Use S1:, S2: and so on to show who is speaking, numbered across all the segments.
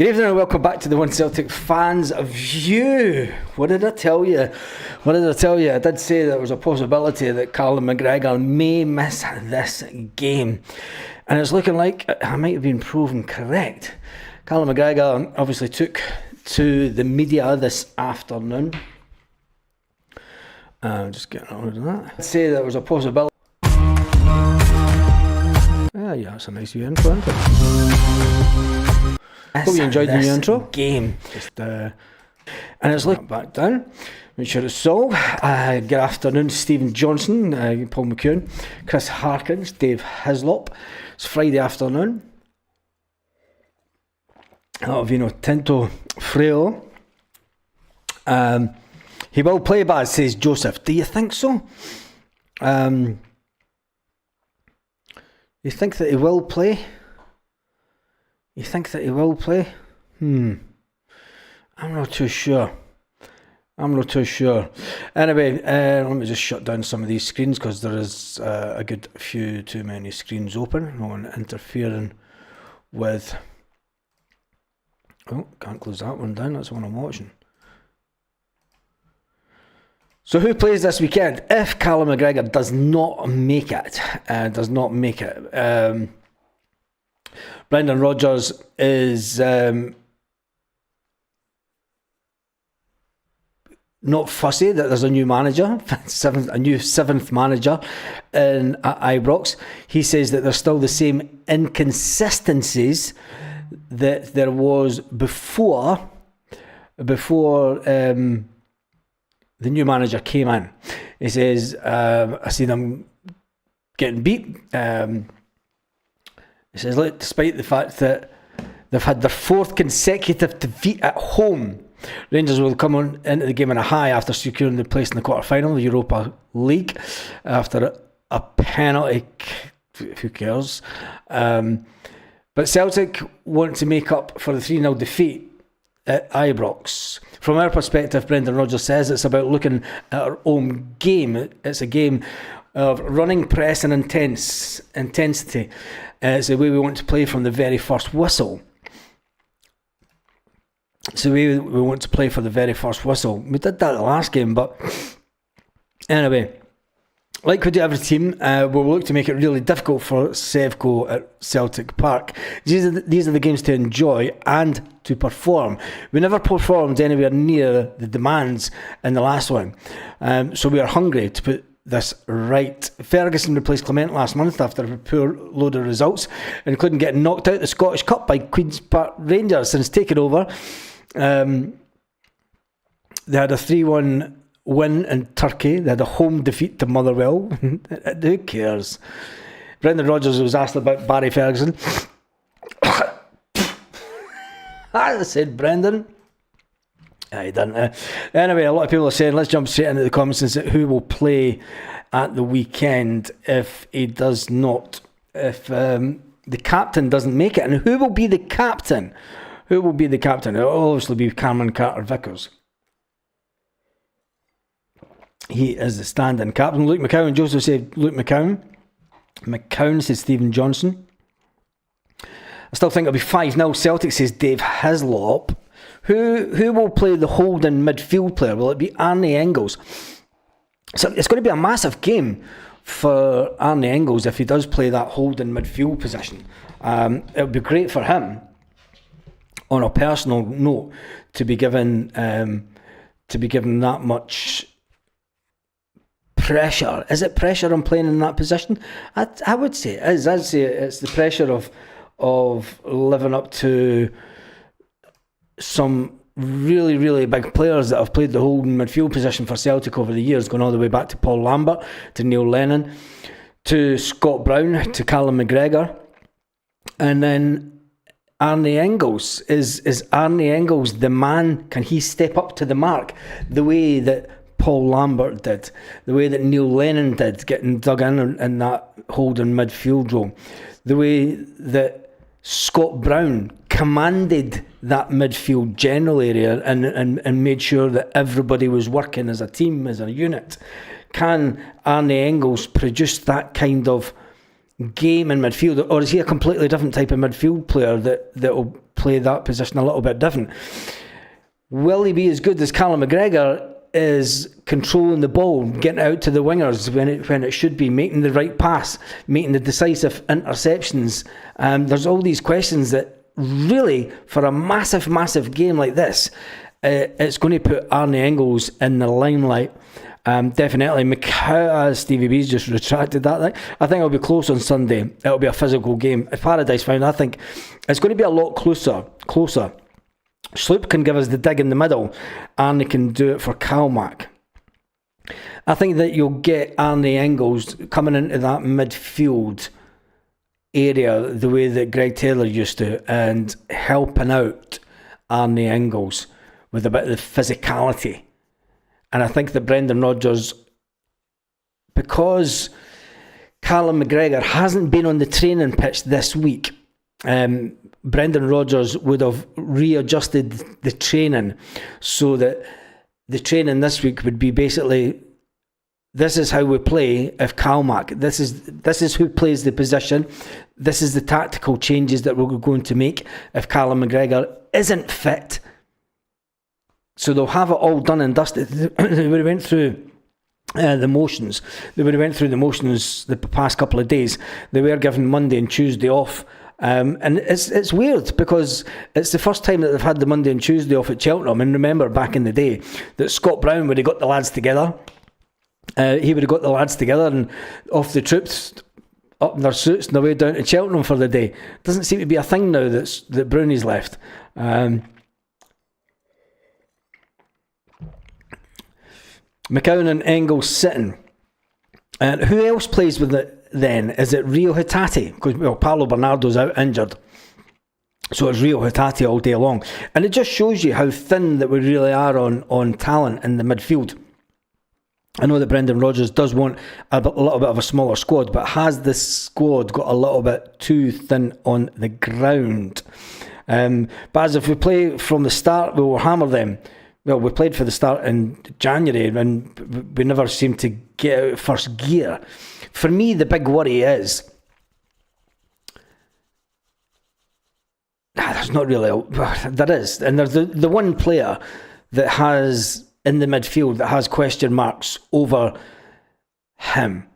S1: Good evening and welcome back to the One Celtic Fans View. What did I tell you? I did say there was a possibility that Callum McGregor may miss this game. And it's looking like I might have been proven correct. Callum McGregor obviously took to the media this afternoon. Just getting on with that. I'd say there was a possibility. Yeah, that's a nice new intro, isn't it? Hope you enjoyed the new intro. Game. And it's looking back down. Make sure it's so. Good afternoon, Stephen Johnson, Paul McEwen, Chris Harkins, Dave Hislop. It's Friday afternoon. Vino Tinto Freo. He will play bad, says Joseph. Do you think so? You think that he will play? I'm not too sure. Anyway, let me just shut down some of these screens because there is a good few too many screens open. No one interfering with... Oh, can't close that one down. That's the one I'm watching. So who plays this weekend? If Callum McGregor does not make it, Brendan Rodgers is not fussy that there's a new manager, a new seventh manager at Ibrox. He says that there's still the same inconsistencies that there was before the new manager came in. He says, I see them getting beat. He says, look, despite the fact that they've had their fourth consecutive defeat at home, Rangers will come on into the game on a high after securing the place in the quarter-final of the Europa League after a penalty. Who cares? But Celtic want to make up for the 3-0 defeat at Ibrox. From our perspective, Brendan Rodgers says it's about looking at our own game. It's a game of running, press and intensity. It's the way we want to play from the very first whistle. It's the way we want to play for the very first whistle. We did that the last game, but anyway, like we do every team, we'll look to make it really difficult for Sevco at Celtic Park. These are the games to enjoy and to perform. We never performed anywhere near the demands in the last one, so we are hungry to put this right. Ferguson replaced Clement last month after a poor load of results, including getting knocked out the Scottish Cup by Queen's Park Rangers. Since taking over, they had a 3-1 win in Turkey. They had a home defeat to Motherwell. Who cares? Brendan Rodgers was asked about Barry Ferguson. I said Brendan. He didn't. Anyway, a lot of people are saying, let's jump straight into the comments and say who will play at the weekend if he does not, if the captain doesn't make it. And who will be the captain? It will obviously be Cameron Carter-Vickers. He is the stand-in captain. Luke McCowan, Joseph said Luke McCowan. McCowan says Stephen Johnson. I still think it'll be 5-0 Celtic, says Dave Hislop. Who will play the holding midfield player? Will it be Arne Engels? So it's going to be a massive game for Arne Engels if he does play that holding midfield position. It would be great for him, on a personal note, to be given that much pressure. Is it pressure on playing in that position? I would say it is. I'd say it's the pressure of living up to some really, really big players that have played the holding midfield position for Celtic over the years, going all the way back to Paul Lambert, to Neil Lennon, to Scott Brown, to Callum McGregor, and then Arne Engels. Is Arne Engels the man? Can he step up to the mark the way that Paul Lambert did, the way that Neil Lennon did, getting dug in that holding midfield role, the way that Scott Brown commanded that midfield general area and made sure that everybody was working as a team, as a unit? Can Arne Engels produce that kind of game in midfield, or is he a completely different type of midfield player that will play that position a little bit different. Will he be as good as Callum McGregor is controlling the ball, getting out to the wingers when it should be, making the right pass, making the decisive interceptions? There's all these questions that really, for a massive game like this, it's going to put Arne Engels in the limelight. Definitely. Stevie B's just retracted that thing. I think it'll be close on Sunday. It'll be a physical game. If Paradise found, I think it's going to be a lot closer. Sloop can give us the dig in the middle. Arne can do it for Calmac. I think that you'll get Arne Engels coming into that midfield area the way that Greg Taylor used to, and helping out Arne Engels with a bit of the physicality. And I think that Brendan Rodgers, because Callum McGregor hasn't been on the training pitch this week, Brendan Rodgers would have readjusted the training so that the training this week would be basically, this is how we play if Calmac, this is who plays the position, this is the tactical changes that we're going to make if Callum McGregor isn't fit. So they'll have it all done and dusted. They would have went through the motions. They would have went through the motions the past couple of days. They were given Monday and Tuesday off. And it's weird because it's the first time that they've had the Monday and Tuesday off at Cheltenham. And remember back in the day that Scott Brown would have got the lads together. He would have got the lads together and off the troops up in their suits and away down to Cheltenham for the day. Doesn't seem to be a thing now that Brownie's left. McCowan and Engels sitting. And who else plays with it then? Is it Rio Hatate? Because Paolo Bernardo's out injured. So it's Rio Hatate all day long. And it just shows you how thin that we really are on talent in the midfield. I know that Brendan Rodgers does want a little bit of a smaller squad, but has this squad got a little bit too thin on the ground? But as if we play from the start, we will hammer them. Well, we played for the start in January and we never seemed to get out of first gear. For me, the big worry is there's not really there is, and there's the one player that has in the midfield that has question marks over him.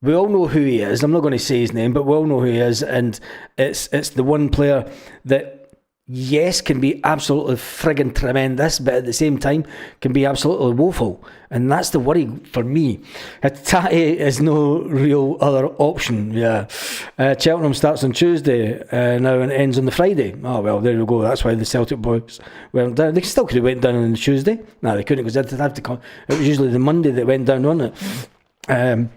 S1: We all know who he is. I'm not going to say his name, but we all know who he is, and it's the one player that, yes, can be absolutely friggin' tremendous, but at the same time can be absolutely woeful. And that's the worry for me. Hatate is no real other option. Yeah. Cheltenham starts on Tuesday now and ends on the Friday. Oh, well, there we go. That's why the Celtic boys went down. They still could have went down on the Tuesday. No, they couldn't, because they'd have to come. It was usually the Monday that went down, wasn't it?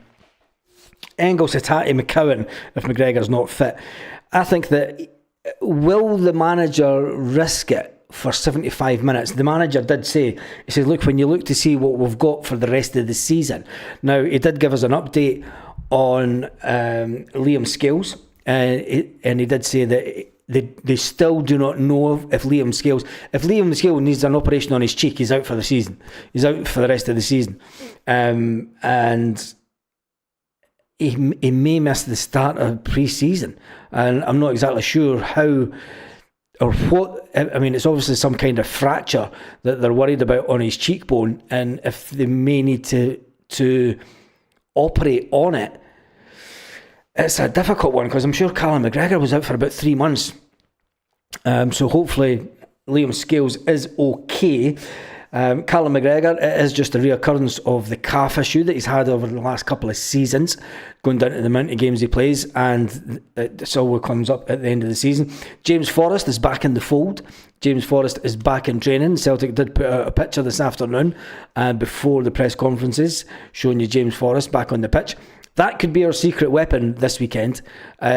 S1: Engels, Hatate, McCowan, if McGregor's not fit. I think that will the manager risk it for 75 minutes? The manager did say, he said, look, when you look to see what we've got for the rest of the season. Now, he did give us an update on Liam Scales, and he did say that they still do not know if Liam Scales needs an operation on his cheek, he's out for the season. He's out for the rest of the season. And he may miss the start of pre-season, and I'm not exactly sure how or what. I mean, it's obviously some kind of fracture that they're worried about on his cheekbone, and if they may need to operate on it, it's a difficult one, because I'm sure Callum McGregor was out for about 3 months. So hopefully Liam Scales is okay. Callum McGregor, it is just a reoccurrence of the calf issue that he's had over the last couple of seasons, going down to the amount of games he plays, and this all comes up at the end of the season. James Forrest is back in the fold. James Forrest is back in training. Celtic did put out a picture this afternoon before the press conferences showing you James Forrest back on the pitch. That could be our secret weapon this weekend.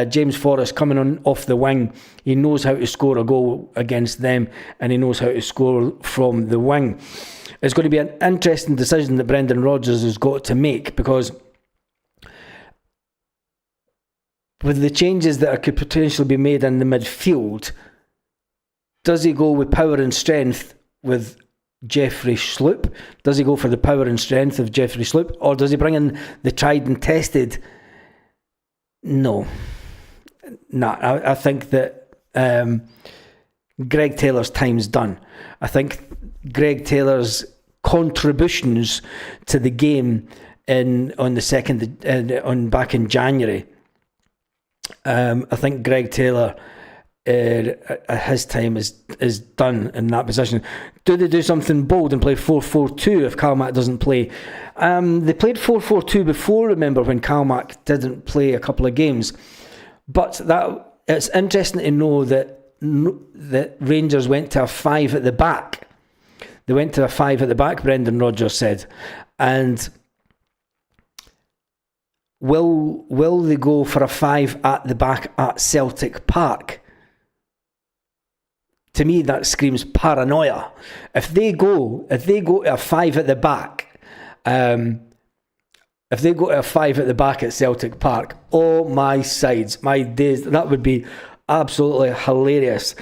S1: James Forrest coming on off the wing. He knows how to score a goal against them, and he knows how to score from the wing. It's going to be an interesting decision that Brendan Rodgers has got to make, because with the changes that could potentially be made in the midfield, does he go with power and strength with Jeffrey Sloop? Does he go for the power and strength of Jeffrey Sloop, or does he bring in the tried and tested? No, I think that Greg Taylor's time's done. I think Greg Taylor's contributions to the game back in January. I think Greg Taylor, his time is done in that position. Do they do something bold and play 4-4-2 if Calmack doesn't play? They played 4-4-2 before, remember, when Calmack didn't play a couple of games. But it's interesting to know that Rangers went to a 5 at the back. They went to a 5 at the back, Brendan Rodgers said. And will they go for a 5 at the back at Celtic Park? To me, that screams paranoia. If they go to a 5 at the back, at Celtic Park, oh my sides, my days, that would be absolutely hilarious.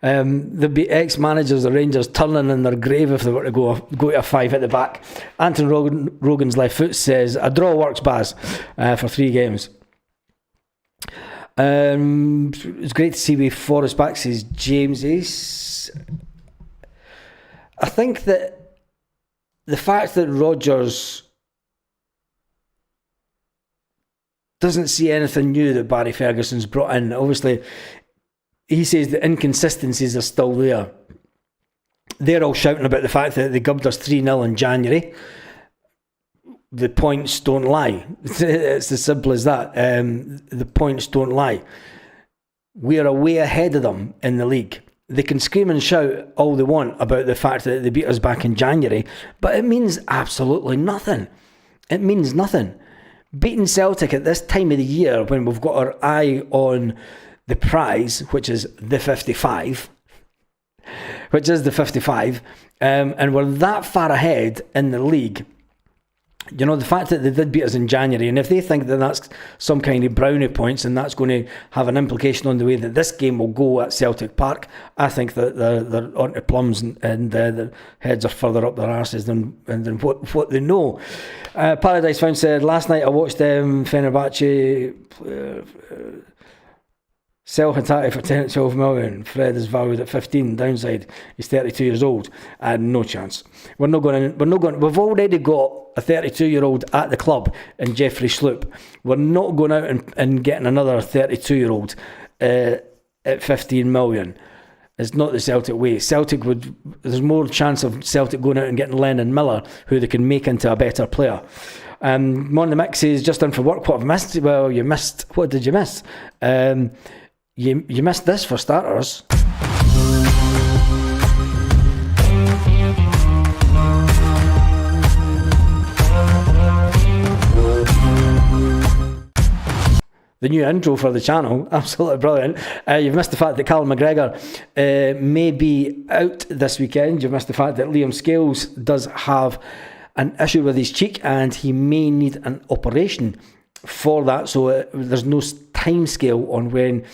S1: There'd be ex-managers of Rangers turning in their grave if they were to go to a 5 at the back. Anton Rogan's left foot says, a draw works, Baz, for 3 games. It's great to see Wake Forest back, says James Ace. I think that the fact that Rodgers doesn't see anything new that Barry Ferguson's brought in, obviously he says the inconsistencies are still there. They're all shouting about the fact that they gubbed us 3-0 in January. The points don't lie. It's as simple as that. The points don't lie. We are way ahead of them in the league. They can scream and shout all they want about the fact that they beat us back in January, but it means absolutely nothing. It means nothing. Beating Celtic at this time of the year, when we've got our eye on the prize, which is the 55, and we're that far ahead in the league. You know, the fact that they did beat us in January, and if they think that that's some kind of brownie points and that's going to have an implication on the way that this game will go at Celtic Park, I think that they're onto plums and their heads are further up their arses than what they know. Paradise Found said, last night I watched Fenerbahce sell Hatate for 10 to 12 million. Fred is valued at 15. Downside, he's 32 years old. No chance. We've already got a 32-year-old at the club in Jeffrey Sloop. We're not going out and getting another 32-year-old at 15 million. It's not the Celtic way. There's more chance of Celtic going out and getting Lennon Miller, who they can make into a better player. Mon the Mix says, just in for work, what I've missed? Well, you missed. What did you miss? You missed this, for starters. The new intro for the channel, absolutely brilliant. You've missed the fact that Callum McGregor may be out this weekend. You've missed the fact that Liam Scales does have an issue with his cheek and he may need an operation for that. So there's no time scale on when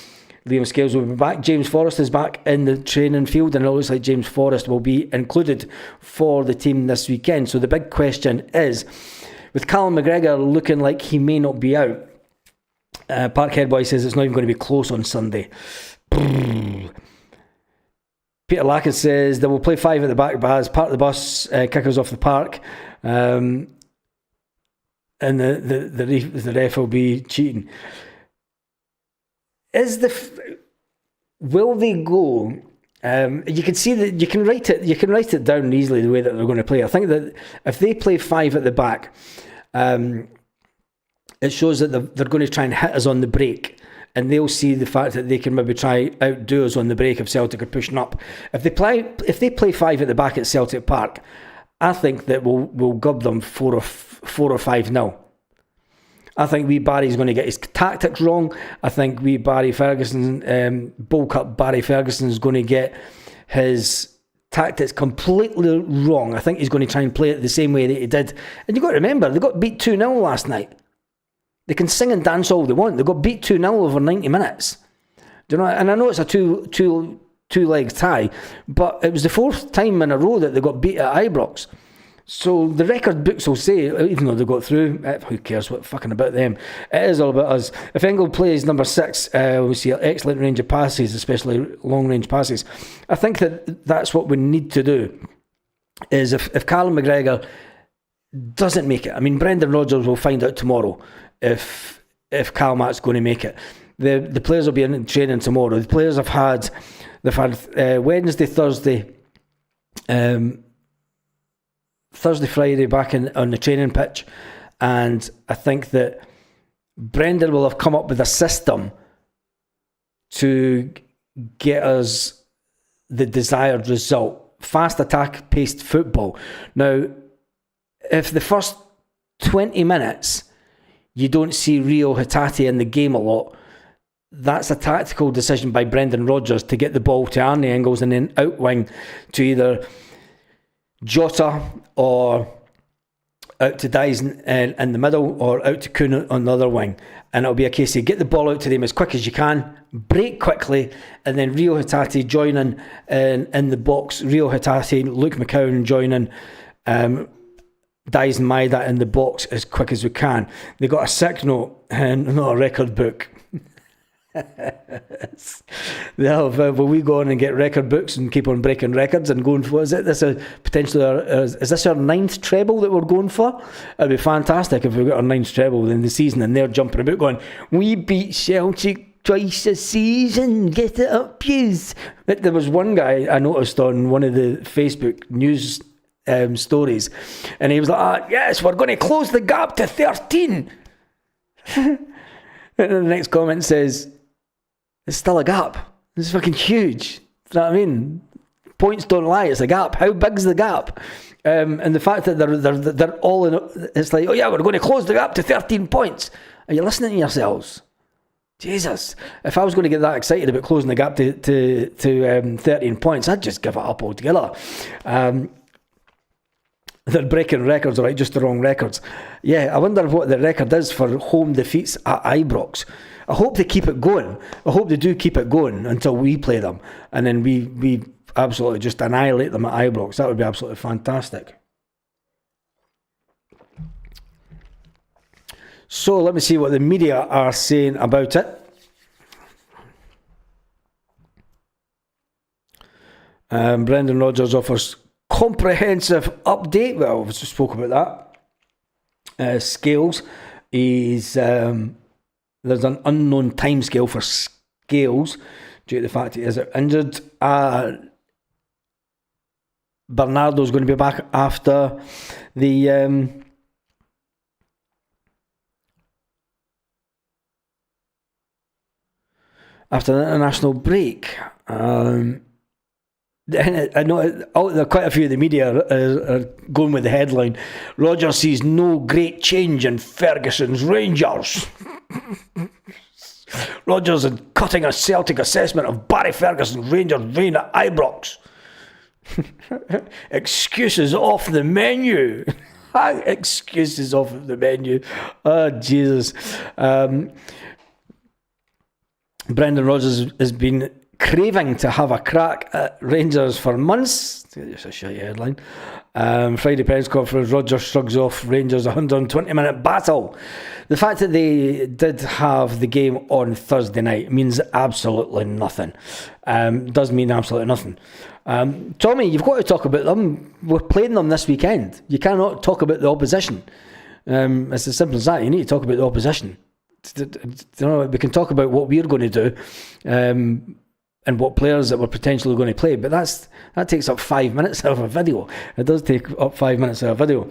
S1: Liam Scales will be back. James Forrest is back in the training field, and it looks like James Forrest will be included for the team this weekend. So the big question is, with Callum McGregor looking like he may not be out, Parkhead Boy says it's not even going to be close on Sunday. Peter Lackett says they will play 5 at the back, Baz, park the bus, kick us off the park, and the ref will be cheating. Will they go? You can see that you can write it down easily the way that they're going to play. I think that if they play 5 at the back, it shows that they're going to try and hit us on the break, and they'll see the fact that they can maybe try outdo us on the break if Celtic are pushing up. If they play 5 at the back at Celtic Park, I think that we'll gub them 4 or 5-0. I think wee Barry's going to get his tactics wrong. I think wee Barry Ferguson, bulk up Barry Ferguson is going to get his tactics completely wrong. I think he's going to try and play it the same way that he did. And you've got to remember, they got beat 2-0 last night. They can sing and dance all they want. They got beat 2-0 over 90 minutes. Do you know? And I know it's a two-leg tie, but it was the 4th time in a row that they got beat at Ibrox. So the record books will say, even though they got through, who cares what fucking about them? It is all about us. If England plays number 6, we see an excellent range of passes, especially long range passes. I think that's what we need to do. Is if Callum McGregor doesn't make it, I mean, Brendan Rodgers will find out tomorrow if Cal Matt's going to make it. The players will be in training tomorrow. The players they've had Wednesday, Thursday, Friday back on the training pitch, and I think that Brendan will have come up with a system to get us the desired result. Fast attack, paced football. Now, if the first 20 minutes you don't see Rio Hatate in the game a lot, that's a tactical decision by Brendan Rodgers to get the ball to Arnie Engels and then out wing to either Jota or out to Dyson in the middle or out to Kuhn on the other wing. And it'll be a case of get the ball out to them as quick as you can, break quickly, and then Rio Hatate joining in the box. Rio Hatate, Luke McCowan joining Dyson Maeda in the box as quick as we can. They got a sick note and not a record book. Will we go on and get record books and keep on breaking records and going for? Is this our 9th treble that we're going for? It'd be fantastic if we got our 9th treble in the season and they're jumping about going, we beat Celtic twice a season, get it up, please. There was one guy I noticed on one of the Facebook news stories, and he was like, yes, we're going to close the gap to 13. And the next comment says, it's still a gap. It's fucking huge. You know what I mean? Points don't lie. It's a gap. How big's the gap? And the fact that they're all in, it's like, oh yeah, we're going to close the gap to 13 points. Are you listening to yourselves? Jesus. If I was going to get that excited about closing the gap to 13 points, I'd just give it up altogether. They're breaking records, all right, just the wrong records. Yeah, I wonder what the record is for home defeats at Ibrox. I hope they keep it going. I hope they do keep it going until we play them. And then we absolutely just annihilate them at Ibrox. That would be absolutely fantastic. So let me see what the media are saying about it. Brendan Rodgers offers comprehensive update. Well, we just spoke about that. Scales is there's an unknown timescale for Scales due to the fact he is injured. Bernardo's going to be back after the international break. I know there are quite a few of the media are going with the headline, Rodgers sees no great change in Ferguson's Rangers. Rodgers is cutting a Celtic assessment of Barry Ferguson's Rangers reign at Ibrox. Excuses off the menu. Excuses off the menu. Oh, Jesus. Brendan Rodgers has been craving to have a crack at Rangers for months. It's a shitty headline. Friday press conference, Rodgers shrugs off Rangers 120-minute battle. The fact that they did have the game on Thursday night means absolutely nothing. Does mean absolutely nothing. Tommy, you've got to talk about them. We're playing them this weekend. You cannot talk about the opposition. It's as simple as that. You need to talk about the opposition. We can talk about what we're going to do and what players that we're potentially going to play, but that takes up 5 minutes of a video. It does take up 5 minutes of a video.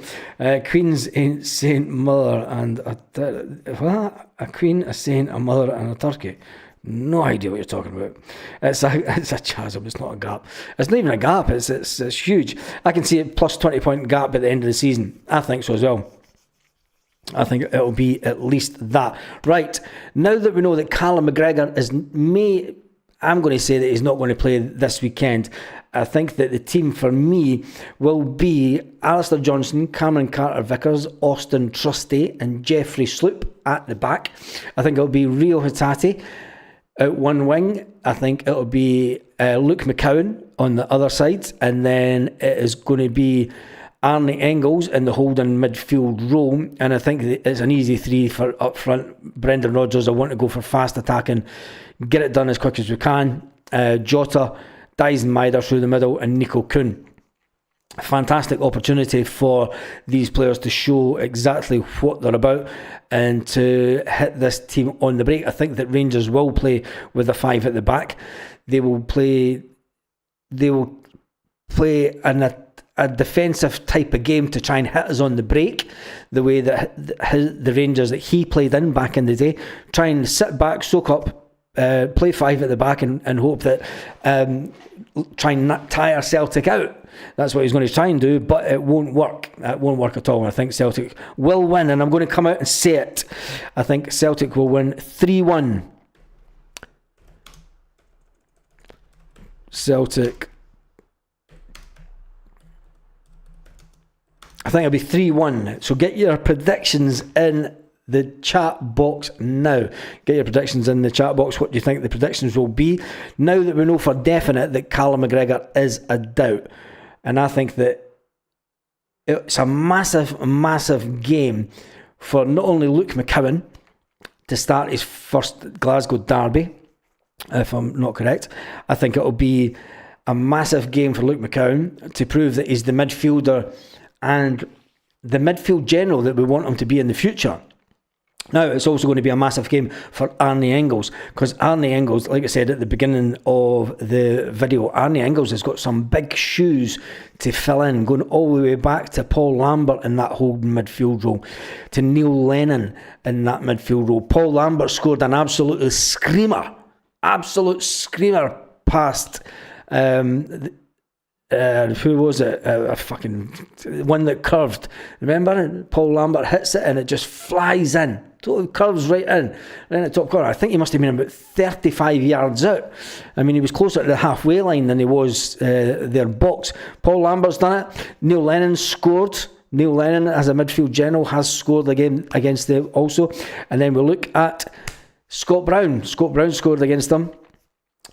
S1: Queen's ain't Saint Mother and a queen, a saint, a mother, and a turkey. No idea what you're talking about. It's a chasm. It's not a gap. It's not even a gap. It's huge. I can see a plus 20-point gap at the end of the season. I think so as well. I think it'll be at least that. Right, now that we know that Callum McGregor I'm going to say that he's not going to play this weekend. I think that the team for me will be Alistair Johnson, Cameron Carter-Vickers, Austin Trusty and Jeffrey Sloop at the back. I think it'll be Rio Hatate out one wing. I think it'll be Luke McCowan on the other side. And then it is going to be Arnie Engels in the holding midfield role, and I think it's an easy 3 for up front. Brendan Rodgers, I want to go for fast attacking, get it done as quick as we can. Jota, Dyson Maeda through the middle, and Nico Kuhn. Fantastic opportunity for these players to show exactly what they're about and to hit this team on the break. I think that Rangers will play with a 5 at the back. They will play in a defensive type of game to try and hit us on the break, the way that the Rangers that he played in back in the day. Try and sit back, soak up, play 5 at the back and hope that try and not tire Celtic out. That's what he's going to try and do, but it won't work. It won't work at all. I think Celtic will win, and I'm going to come out and say it. I think Celtic will win 3-1. Celtic. I think it'll be 3-1. So get your predictions in the chat box now. Get your predictions in the chat box. What do you think the predictions will be? Now that we know for definite that Callum McGregor is a doubt. And I think that it's a massive, massive game for not only Luke McCowan to start his first Glasgow derby, if I'm not correct. I think it'll be a massive game for Luke McCowan to prove that he's the midfielder and the midfield general that we want him to be in the future. Now, it's also going to be a massive game for Arnie Engels, because Arnie Engels, like I said at the beginning of the video, Arnie Engels has got some big shoes to fill in, going all the way back to Paul Lambert in that holding midfield role, to Neil Lennon in that midfield role. Paul Lambert scored an absolute screamer past who was it? A fucking one that curved. Remember? Paul Lambert hits it and it just flies in. Totally curves right in the top corner. I think he must have been about 35 yards out. I mean, he was closer to the halfway line than he was their box. Paul Lambert's done it. Neil Lennon scored. Neil Lennon, as a midfield general, has scored again against them also. And then we look at Scott Brown. Scott Brown scored against them.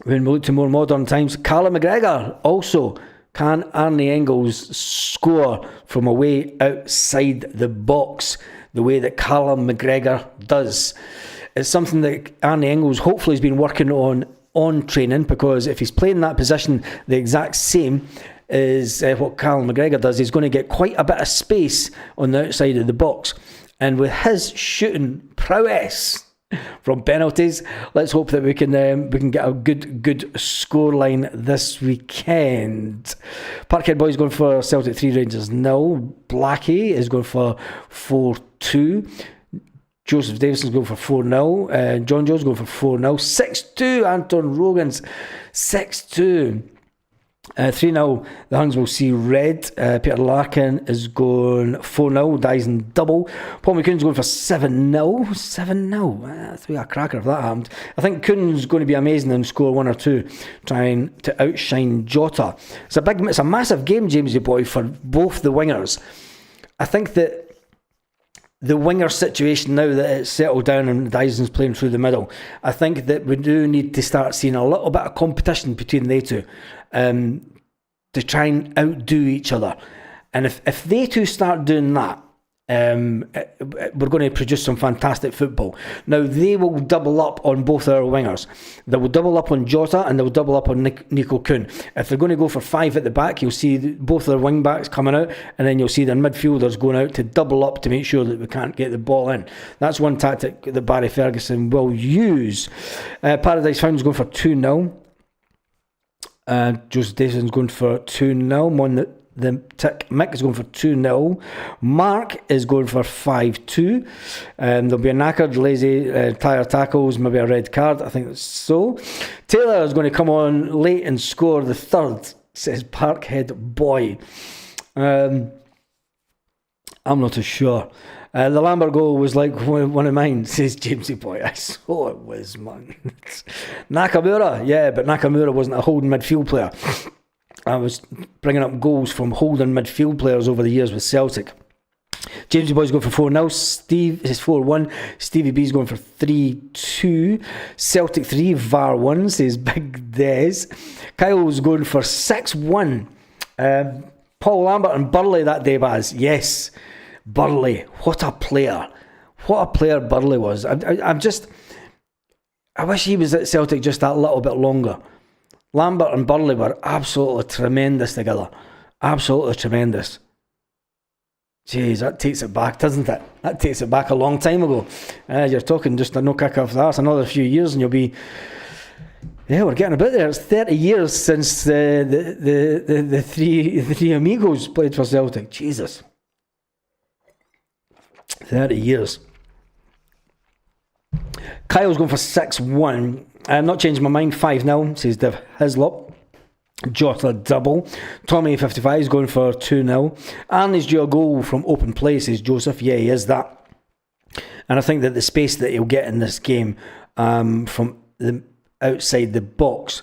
S1: When we look to more modern times, Callum McGregor also. Can Arnie Engels score from away outside the box the way that Callum McGregor does? It's something that Arnie Engels hopefully has been working on training, because if he's playing that position the exact same as what Callum McGregor does, he's going to get quite a bit of space on the outside of the box. And with his shooting prowess from penalties, let's hope that we can get a good scoreline this weekend. Parkhead Boys going for Celtic 3, Rangers 0. Blackie is going for 4-2. Joseph Davison's going for 4-0. John Jones going for 4-0. 6-2. Anton Rogan's 6-2. 3-0, the Huns will see red. Peter Larkin is going 4-0, Dyson double. Paul McCoon's going for 7-0. 7-0, that's a cracker if that happened. I think Coon's going to be amazing and score 1 or 2, trying to outshine Jota. It's a massive game, Jamesy boy, for both the wingers. I think that the winger situation, now that it's settled down and Dyson's playing through the middle, I think that we do need to start seeing a little bit of competition between they two, to try and outdo each other. And if they two start doing that, we're going to produce some fantastic football. Now, they will double up on both our wingers. They will double up on Jota and they will double up on Nico Kuhn. If they're going to go for 5 at the back, you'll see both their wing backs coming out, and then you'll see their midfielders going out to double up to make sure that we can't get the ball in. That's one tactic that Barry Ferguson will use. Paradise Found's going for 2-0. Joseph Davison's going for 2-0. The tick Mick is going for 2-0. Mark is going for 5-2. There'll be a knackered, lazy, tire tackles, maybe a red card. I think that's so. Taylor is going to come on late and score the third, says Parkhead Boy. I'm not too sure. The Lambert goal was like one of mine, says Jamesy Boy. I saw it was, man. Nakamura, yeah, but Nakamura wasn't a holding midfield player. I was bringing up goals from holding midfield players over the years with Celtic. Jamesy Boy's going for 4-0. Steve is 4-1. Stevie B's going for 3-2. Celtic 3, VAR 1, says Big Des. Kyle's going for 6-1. Paul Lambert and Burley that day, Baz. Yes, Burley. What a player. What a player Burley was. I wish he was at Celtic just that little bit longer. Lambert and Burley were absolutely tremendous together. Absolutely tremendous. Jeez, that takes it back, doesn't it? That takes it back a long time ago. You're talking just a no kick off the arse, another few years and you'll be... Yeah, we're getting a bit there. It's 30 years since the three amigos played for Celtic. Jesus. 30 years. Kyle's going for 6-1. I'm not changing my mind. 5-0, says Dev Hislop. Jota double. Tommy 55 is going for 2-0. Arnie's due a goal from open play, says Joseph. Yeah, he is that. And I think that the space that he'll get in this game from the outside the box,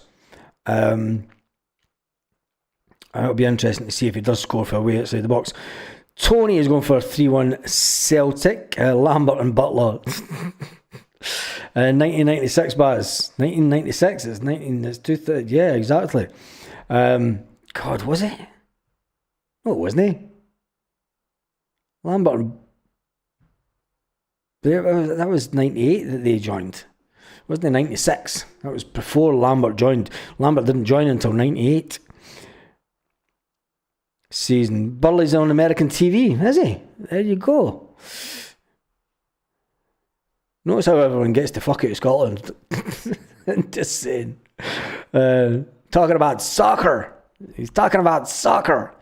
S1: it'll be interesting to see if he does score for away outside the box. Tony is going for 3-1 Celtic. Lambert and Butler. 1996, Baz. 1996. It's 2000. Yeah, exactly. God, was it? No, it wasn't he? Lambert. That was 98 that they joined. Wasn't it 96? That was before Lambert joined. Lambert didn't join until 98. Season. Burley's on American TV, is he? There you go. Notice how everyone gets to fuck out of Scotland. Just saying. Talking about soccer. He's talking about soccer.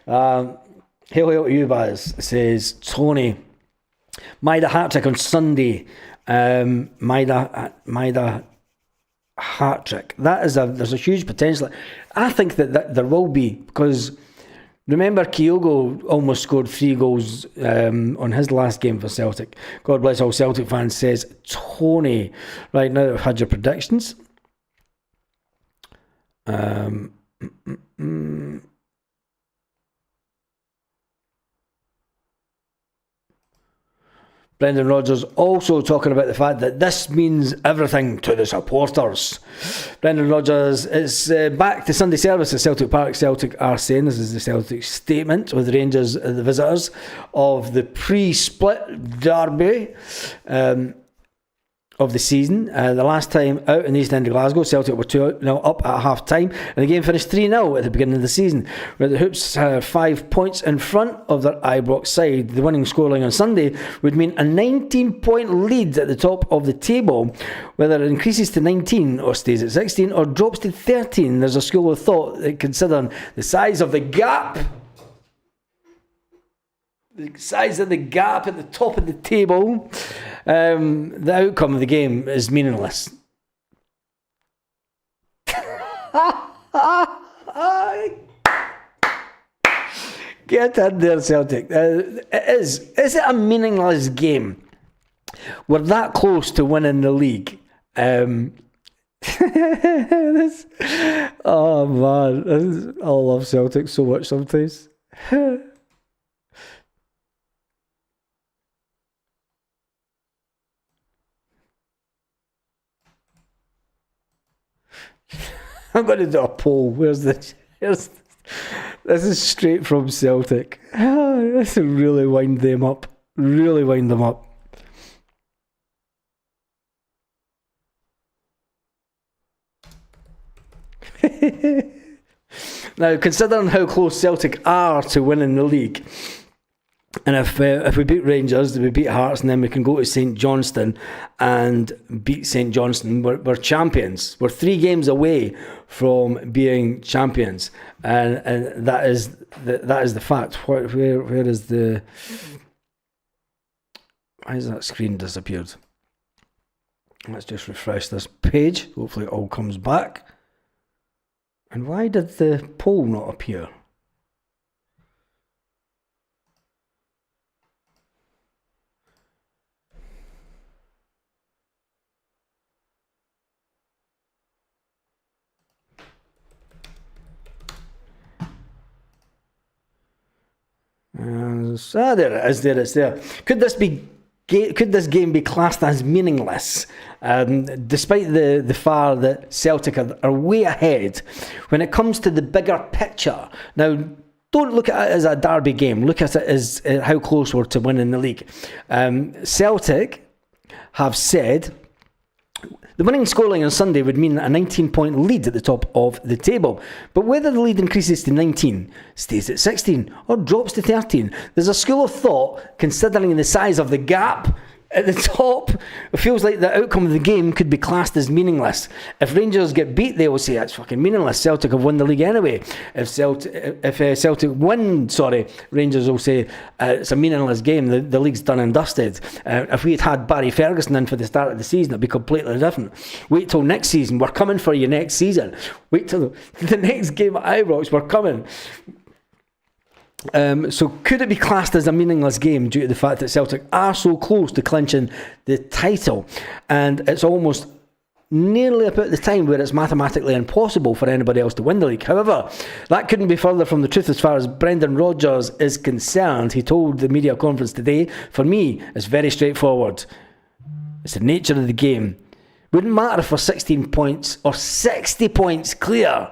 S1: Hail to you, Baz, says Tony. Maida hat-trick on Sunday. Maida hat-trick. There's a huge potential. I think that there will be, because remember Kyogo almost scored 3 goals on his last game for Celtic. God bless all Celtic fans, says Tony. Right, now that we've had your predictions. Brendan Rodgers also talking about the fact that this means everything to the supporters. Brendan Rodgers is back to Sunday service at Celtic Park. Celtic are saying, this is the Celtic statement, with Rangers the visitors of the pre-split derby of the season. The last time out in the East End of Glasgow, Celtic were 2-0 up at half time, and the game finished 3-0 at the beginning of the season, where the Hoops have 5 points in front of their Ibrox side. The winning scoreline on Sunday would mean a 19-point lead at the top of the table. Whether it increases to 19 or stays at 16 or drops to 13, there's a school of thought that, considering the size of the gap, at the top of the table, the outcome of the game is meaningless. Get in there, Celtic. Is it a meaningless game? We're that close to winning the league. Oh man, I love Celtic so much sometimes. I'm going to do a poll. This is straight from Celtic. This will really wind them up. Really wind them up. Now, considering how close Celtic are to winning the league, and if we beat Rangers, we beat Hearts, and then we can go to St Johnstone and beat St Johnstone, we're champions. We're 3 games away from being champions, and that is the fact. Where is the? Why has that screen disappeared? Let's just refresh this page. Hopefully, it all comes back. And why did the poll not appear? There it is. There it's there. Could this game be classed as meaningless, despite the fact that Celtic are way ahead when it comes to the bigger picture? Now, don't look at it as a derby game. Look at it as how close we're to winning the league. Celtic have said the winning scoreline on Sunday would mean a 19-point lead at the top of the table. But whether the lead increases to 19, stays at 16, or drops to 13, there's a school of thought, considering the size of the gap at the top, it feels like the outcome of the game could be classed as meaningless. If Rangers get beat, they will say it's fucking meaningless. Celtic have won the league anyway. If Celtic win, Rangers will say it's a meaningless game. The league's done and dusted. If we had Barry Ferguson in for the start of the season, it'd be completely different. Wait till next season. We're coming for you next season. Wait till the next game at Ibrox. We're coming. So could it be classed as a meaningless game due to the fact that Celtic are so close to clinching the title, and it's almost nearly about the time where it's mathematically impossible for anybody else to win the league? However, that couldn't be further from the truth as far as Brendan Rodgers is concerned. He told the media conference today, "For me, it's very straightforward. It's the nature of the game. Wouldn't matter if we're 16 points or 60 points clear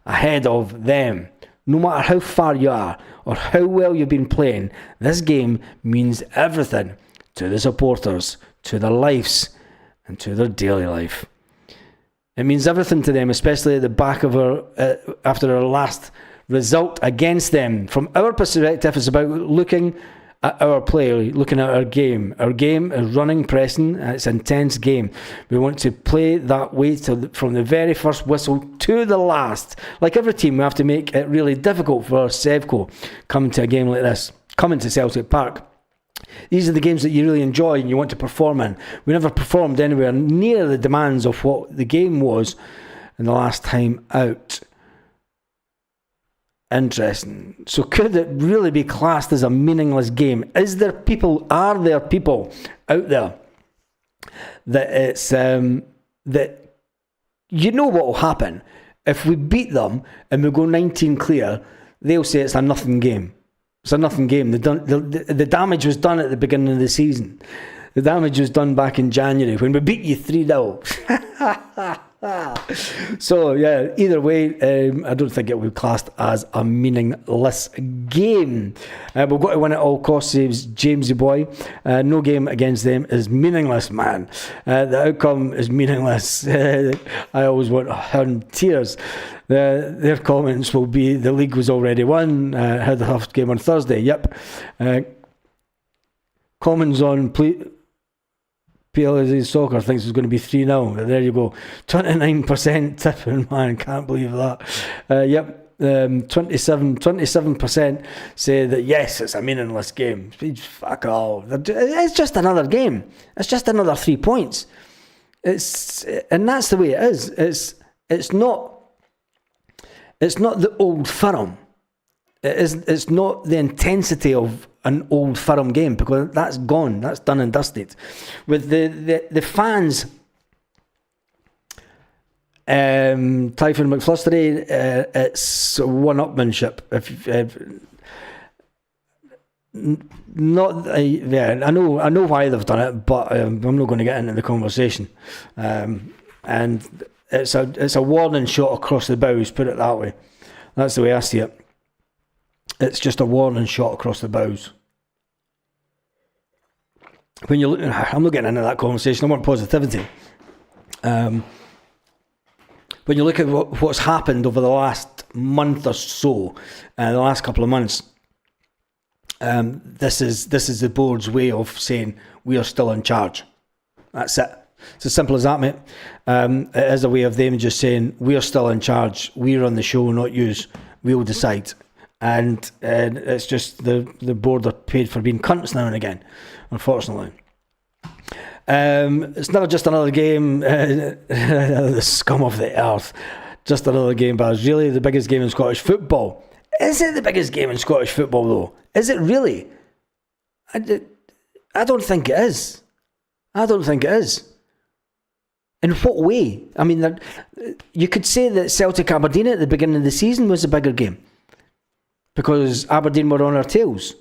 S1: ahead of them. No matter how far you are or how well you've been playing, this game means everything to the supporters, to their lives, and to their daily life. It means everything to them, especially at the back of after our last result against them. From our perspective, it's about looking at our play, looking at our game. Our game is running, pressing, and it's an intense game. We want to play that way from the very first whistle to the last. Like every team, we have to make it really difficult for Sevco coming to a game like this, coming to Celtic Park. These are the games that you really enjoy and you want to perform in. We never performed anywhere near the demands of what the game was in the last time out." Interesting. So could it really be classed as a meaningless game? Are there people out there that it's that you know what will happen if we beat them and we go 19 clear? They'll say it's a nothing game. It's a nothing game. The damage was done at the beginning of the season. The damage was done back in January when we beat you 3-0. So yeah, either way, I don't think it will be classed as a meaningless game. We've got to win at all costs, says Jamesy boy. No game against them is meaningless, man. The outcome is meaningless. I always want to have tears. Their comments will be, the league was already won. Had the first game on Thursday. Yep. Comments on PLZ Soccer thinks it's going to be 3-0. There you go. 29% tipping, man. Can't believe that. Yep. 27% say that yes, it's a meaningless game. Fuck all. It's just another game. It's just another 3 points. And that's the way it is. It's not the old Firm. It's not the intensity of an old Firm game, because that's gone. That's done and dusted. With the fans, Typhoon McFlustery, it's one-upmanship. I know why they've done it, but I'm not going to get into the conversation. And it's a warning shot across the bows. Put it that way. That's the way I see it. It's just a warning shot across the bows. When you look, I'm not getting into that conversation. I want positivity. When you look at what's happened over the last month or so, the last couple of months, this is the board's way of saying we are still in charge. That's it. It's as simple as that, mate. It is a way of them just saying we are still in charge. We run the show, not yous. We'll decide. And it's just the board are paid for being cunts now and again, unfortunately. It's never just another game, the scum of the earth. Just another game, but it's really the biggest game in Scottish football. Is it the biggest game in Scottish football, though? Is it really? I don't think it is. I don't think it is. In what way? I mean, you could say that Celtic Aberdeen at the beginning of the season was a bigger game, because Aberdeen were on our tails.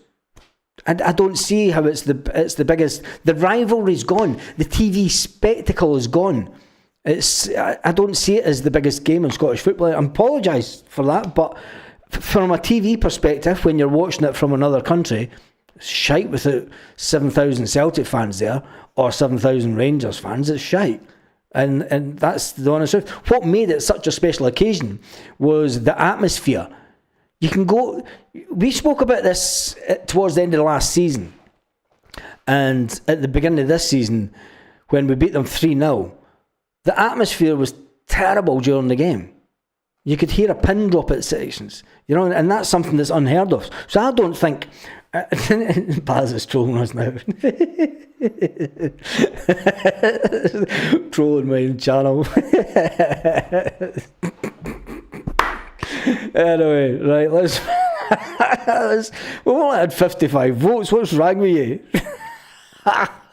S1: And I don't see how it's the biggest. The rivalry's gone. The TV spectacle is gone. I don't see it as the biggest game in Scottish football. I apologise for that, but from a TV perspective, when you're watching it from another country, it's shite without 7,000 Celtic fans there or 7,000 Rangers fans. It's shite. And that's the honest truth. What made it such a special occasion was the atmosphere. You can go... We spoke about this towards the end of the last season. And at the beginning of this season, when we beat them 3-0, the atmosphere was terrible during the game. You could hear a pin drop at sections, and that's something that's unheard of. So I don't think... Baz is trolling us now. Trolling my channel. Anyway, right, let's we've only had 55 votes. What's wrong with you?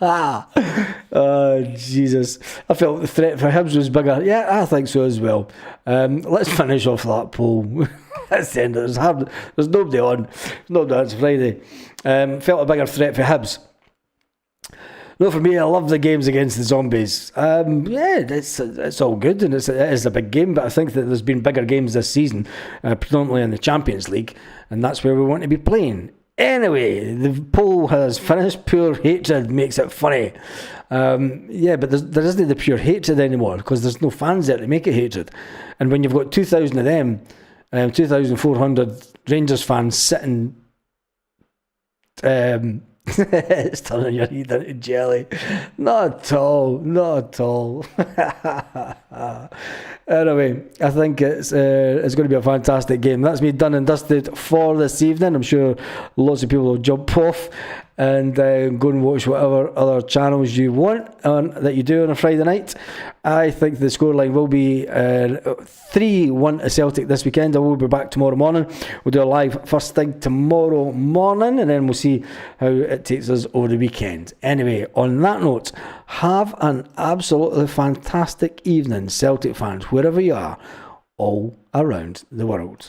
S1: Oh, Jesus. I felt the threat for Hibs was bigger. Yeah, I think so as well. Let's finish off that poll. That's the end of it. There's nobody on. It's Friday. Felt a bigger threat for Hibs. No, for me, I love the games against the Zombies. It's all good, and it is a big game, but I think that there's been bigger games this season, predominantly in the Champions League, and that's where we want to be playing. Anyway, the poll has finished. Pure hatred makes it funny. But there isn't the pure hatred anymore because there's no fans there to make it hatred. And when you've got 2,000 of them, 2,400 Rangers fans sitting... it's turning your head into jelly. Not at all. Anyway, I think it's going to be a fantastic game. That's me done and dusted for this evening. I'm sure lots of people will jump off and go and watch whatever other channels you want that you do on a Friday night. I think the scoreline will be 3-1 to Celtic this weekend. I will be back tomorrow morning. We'll do a live first thing tomorrow morning, and then we'll see how it takes us over the weekend. Anyway, on that note, have an absolutely fantastic evening, Celtic fans, wherever you are, all around the world.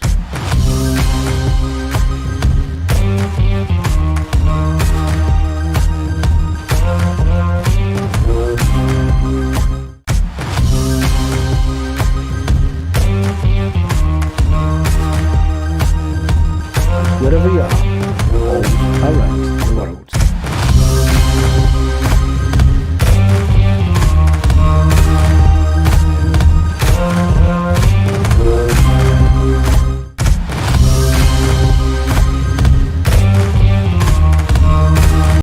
S1: Wherever you are, all around.